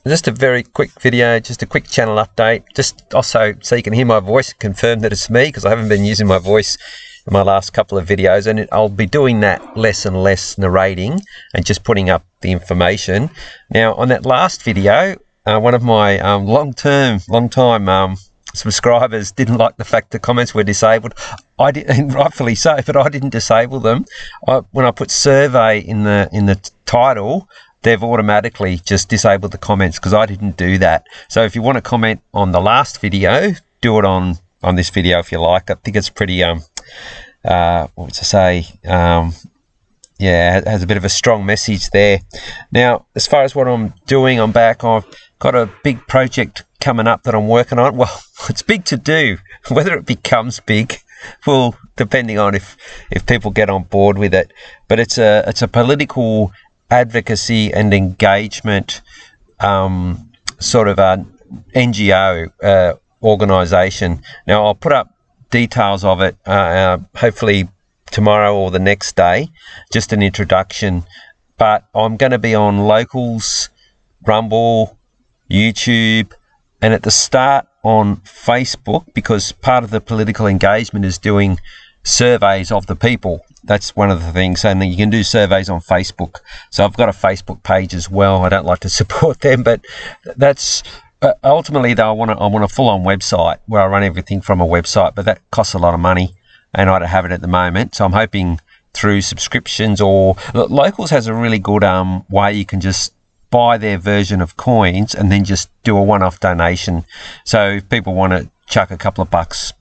just a very quick video, just a quick channel update, just also so you can hear my voice, confirm that it's me, because I haven't been using my voice in my last couple of videos, and I'll be doing that less and less, narrating and just putting up the information. Now, on that last video, one of my long-time subscribers didn't like the fact the comments were disabled. I did, and rightfully so, but I didn't disable them. When I put survey in the title, they've automatically just disabled the comments because I didn't do that. So if you want to comment on the last video, do it on this video if you like. I think it's pretty what to say, yeah, it has a bit of a strong message there. Now, as far as what I'm doing, I'm back. I've got a big project coming up that I'm working on. Well, it's big to do. Whether it becomes big, well, depending on if people get on board with it. But it's a political advocacy and engagement sort of a NGO organisation. Now, I'll put up details of it hopefully tomorrow or the next day, just an introduction. But I'm going to be on Locals, Rumble, YouTube, and at the start on Facebook, because part of the political engagement is doing surveys of the people. That's one of the things, and then you can do surveys on Facebook. So I've got a Facebook page as well. I don't like to support them, but that's ultimately though I want a full-on website where I run everything from a website, but that costs a lot of money, and I don't have it at the moment. So I'm hoping through subscriptions, or Locals has a really good way you can just buy their version of coins and then just do a one-off donation. So if people want to chuck a couple of bucks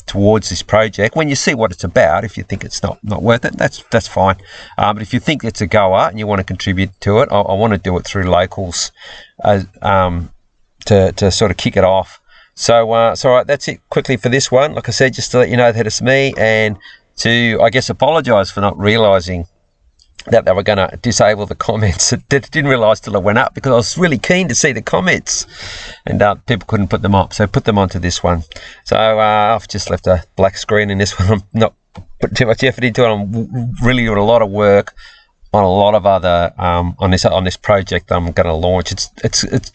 towards this project, when you see what it's about, if you think it's not worth it, that's fine. But if you think it's a goer and you want to contribute to it, I want to do it through Locals to sort of kick it off. So all right, that's it quickly for this one. Like I said, just to let you know that it's me, and to, I guess, apologise for not realising that they were going to disable the comments. I didn't realise till it went up, because I was really keen to see the comments, and people couldn't put them up, so put them onto this one. So I've just left a black screen in this one. I'm not putting too much effort into it. I'm really doing a lot of work on a lot of other on this project I'm going to launch. It's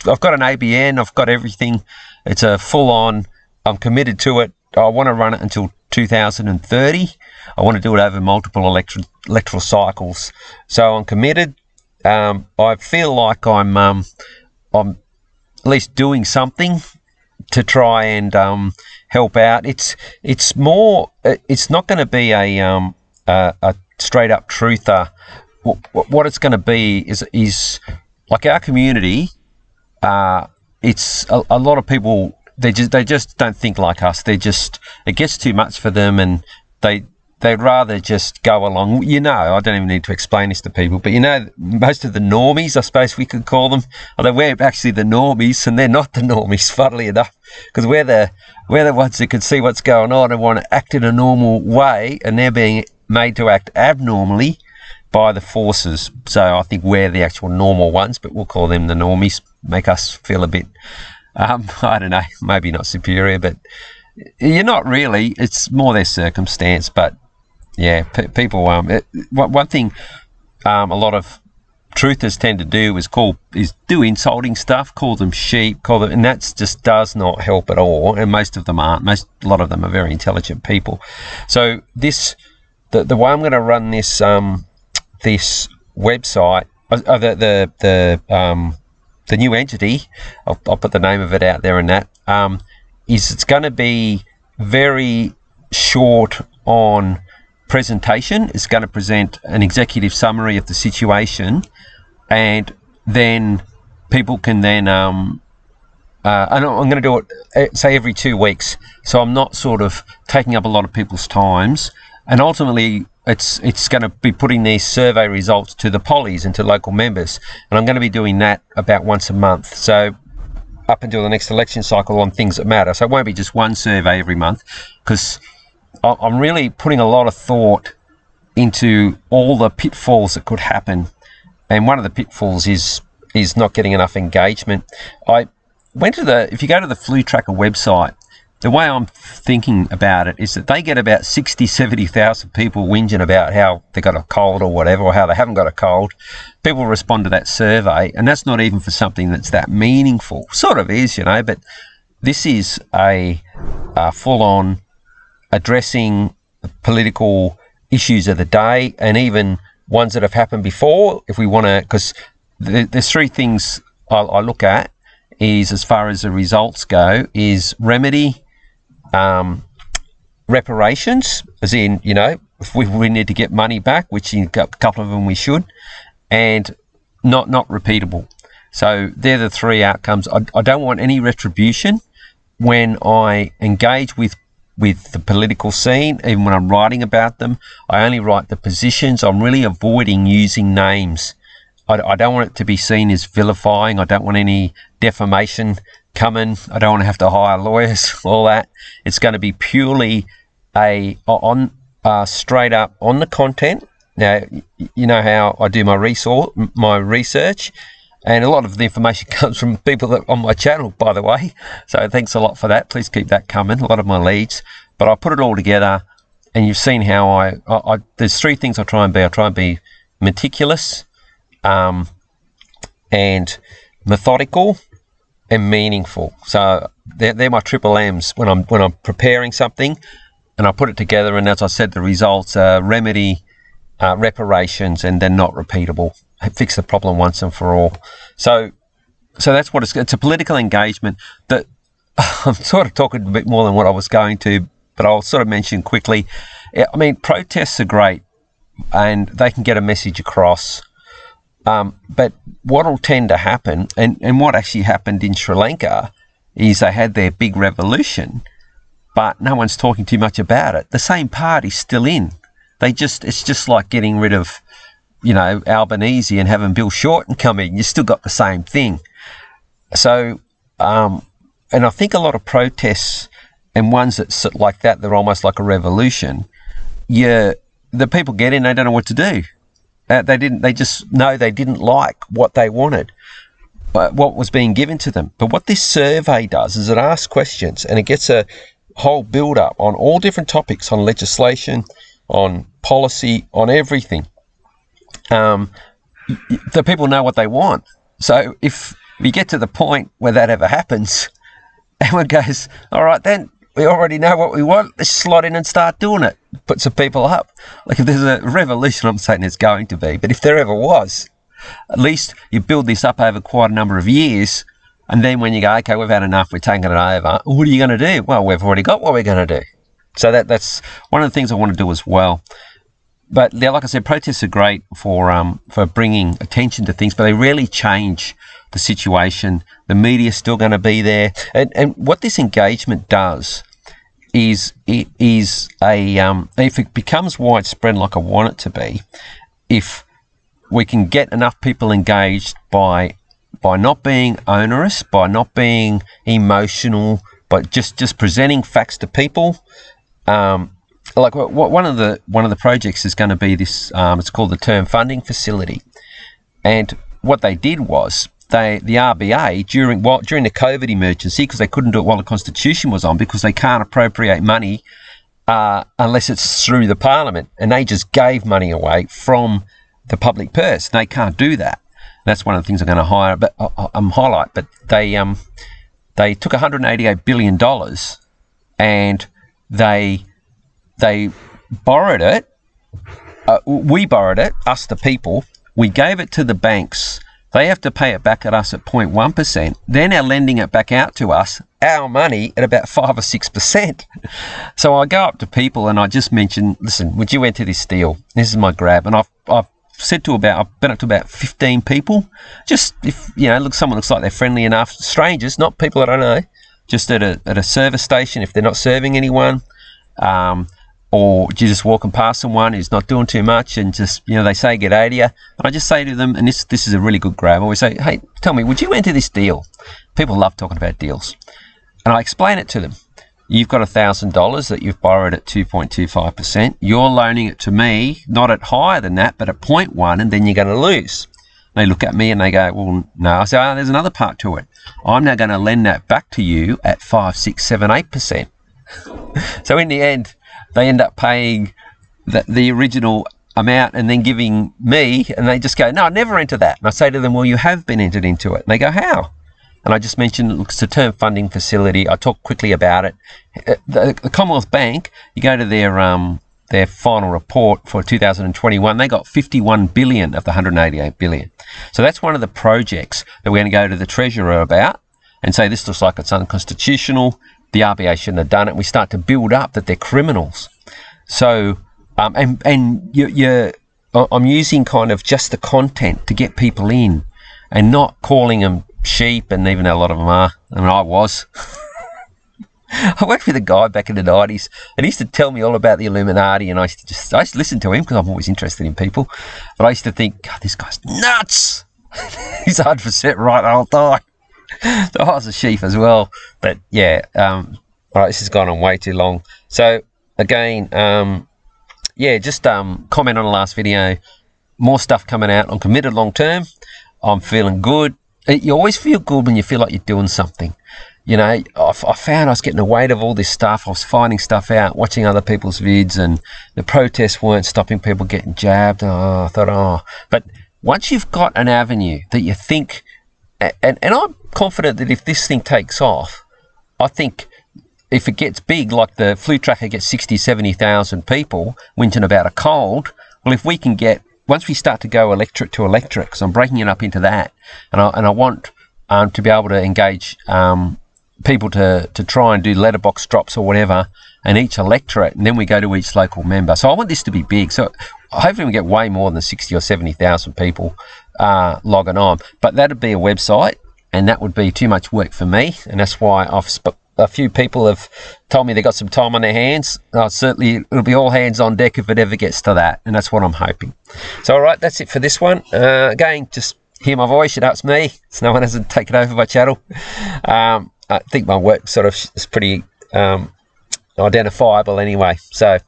I've got an ABN, I've got everything. It's a full-on. I'm committed to it. I want to run it until 2030. I want to do it over multiple electoral cycles. So I'm committed. I feel like I'm at least doing something to try and help out. It's more. It's not going to be a straight up truther. What it's going to be is like our community. It's a lot of people. They just don't think like us. It gets too much for them, and they'd rather just go along. You know, I don't even need to explain this to people, but you know, most of the normies, I suppose we could call them, although we're actually the normies, and they're not the normies, funnily enough, because we're the ones that can see what's going on and want to act in a normal way, and they're being made to act abnormally by the forces. So I think we're the actual normal ones, but we'll call them the normies. Make us feel a bit, I don't know, maybe not superior, but you're not really. It's more their circumstance. But yeah, people. One thing a lot of truthers tend to do is do insulting stuff, call them sheep, and that just does not help at all. And most of them aren't. A lot of them are very intelligent people. So the way I'm going to run this this website, the new entity, I'll put the name of it out there, and that is, it's going to be very short on presentation. It's going to present an executive summary of the situation, and then people can then and I'm going to do it say every 2 weeks, so I'm not sort of taking up a lot of people's times, and ultimately it's going to be putting these survey results to the pollies and to local members, and I'm going to be doing that about once a month, so up until the next election cycle, on things that matter. So it won't be just one survey every month, because I'm really putting a lot of thought into all the pitfalls that could happen, and one of the pitfalls is not getting enough engagement. I went to if you go to the Flu Tracker website, the way I'm thinking about it is that they get about 60, 70,000 people whinging about how they got a cold or whatever, or how they haven't got a cold. People respond to that survey, and that's not even for something that's that meaningful. Sort of is, you know, but this is a full-on addressing political issues of the day, and even ones that have happened before, if we want to, because there's three things I look at, is as far as the results go, is remedy, reparations, as in, you know, if we need to get money back, which in a couple of them we should, and not repeatable. So they're the three outcomes. I don't want any retribution when I engage with the political scene, even when I'm writing about them. I only write the positions. I'm really avoiding using names. I don't want it to be seen as vilifying. I don't want any defamation coming. I don't want to have to hire lawyers, all that. It's going to be purely straight up on the content. Now, you know how I do my research, and a lot of the information comes from people that on my channel, by the way. So thanks a lot for that. Please keep that coming. A lot of my leads, but I put it all together, and you've seen how I there's three things I try and be. I try and be meticulous, and methodical, and meaningful. So they're my triple M's when I'm preparing something, and I put it together. And as I said, the results are remedy, reparations, and then not repeatable. Fix the problem once and for all. So that's what it's a political engagement that I'm sort of talking a bit more than what I was going to, but I'll sort of mention quickly. I mean, protests are great and they can get a message across. But what will tend to happen, and what actually happened in Sri Lanka, is they had their big revolution, but no one's talking too much about it. The same party's still in. It's just like getting rid of, you know, Albanese and having Bill Shorten come in. You still got the same thing. So, and I think a lot of protests and ones that like that, they're almost like a revolution. The people get in, they don't know what to do. They just know they didn't like what they wanted, what was being given to them. But what this survey does is it asks questions, and it gets a whole build-up on all different topics, on legislation, on policy, on everything. The people know what they want. So if we get to the point where that ever happens, everyone goes, all right, then we already know what we want. Let's slot in and start doing it. Put some people up. Like if there's a revolution, I'm saying there's going to be, but if there ever was, at least you build this up over quite a number of years. And then when you go, okay, we've had enough, we're taking it over. What are you going to do? Well, we've already got what we're going to do. So that's one of the things I want to do as well. But yeah, like I said, protests are great for bringing attention to things, but they rarely change the situation. The media's still going to be there. And what this engagement does is if it becomes widespread like I want it to be, if we can get enough people engaged by not being onerous, by not being emotional, but just presenting facts to people. Like one of the projects is going to be this. It's called the Term Funding Facility, and what they did was the RBA during the COVID emergency, because they couldn't do it while the Constitution was on, because they can't appropriate money unless it's through the Parliament, and they just gave money away from the public purse. They can't do that. That's one of the things I'm going to highlight. But they took $188 billion and they borrowed it. We borrowed it, us the people. We gave it to the banks. They have to pay it back at us at 0.1%. They're now lending it back out to us, our money, at about 5 or 6%. So I go up to people and I just mention, listen, would you enter this deal? This is my grab. And I've been up to about 15 people. Just if, you know, someone looks like they're friendly enough, strangers, not people I don't know, just at a service station if they're not serving anyone. Or you're just walking past someone who's not doing too much and just, you know, they say g'day to you. And I just say to them, and this is a really good grab, I always say, hey, tell me, would you enter this deal? People love talking about deals. And I explain it to them. You've got $1,000 that you've borrowed at 2.25%. You're loaning it to me, not at higher than that, but at 0.1, and then you're going to lose. They look at me and they go, well, no. I say, oh, there's another part to it. I'm now going to lend that back to you at 5, 6, 7, 8%. So in the end, they end up paying the original amount and then giving me, and they just go, no, I never enter that. And I say to them, well, you have been entered into it. And they go, how? And I just mentioned it's a term funding facility. I talk quickly about it. The Commonwealth Bank, you go to their final report for 2021, they got 51 billion of the 188 billion. So that's one of the projects that we're going to go to the Treasurer about and say, this looks like it's unconstitutional. The RBA shouldn't have done it. We start to build up that they're criminals. So, I'm using kind of just the content to get people in and not calling them sheep, and even though a lot of them are, I mean, I was. I worked with a guy back in the 90s, and he used to tell me all about the Illuminati, and I used to listen to him because I'm always interested in people. But I used to think, God, this guy's nuts. He's 100% right the whole time. So I was a sheep as well. But yeah, all right, this has gone on way too long. So again, yeah, just comment on the last video. More stuff coming out. I'm committed long term. I'm feeling good. You always feel good when you feel like you're doing something. You know, I found I was getting the weight of all this stuff. I was finding stuff out, watching other people's vids, and the protests weren't stopping people getting jabbed. Oh, I thought, oh. But once you've got an avenue that you think, and I'm confident that if this thing takes off, I think if it gets big, like the flu tracker gets 60, 70,000 people whinging about a cold, well, if we can get, once we start to go electric to electric, because I'm breaking it up into that, and I want to be able to engage people to try and do letterbox drops or whatever, and each electorate, and then we go to each local member. So I want this to be big. So hopefully we get way more than 60 or 70,000 people logging on. But that'd be a website, and that would be too much work for me, and that's why a few people have told me they got some time on their hands. Certainly it'll be all hands on deck if it ever gets to that, and that's what I'm hoping. So all right, that's it for this one. Again, just hear my voice, you know it's me, so no one hasn't taken over my channel. I think my work sort of is pretty identifiable anyway. So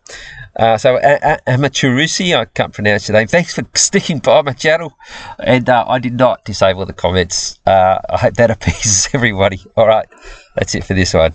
Amaturusi, I can't pronounce your name. Thanks for sticking by my channel. And I did not disable the comments. I hope that appeases everybody. All right, that's it for this one.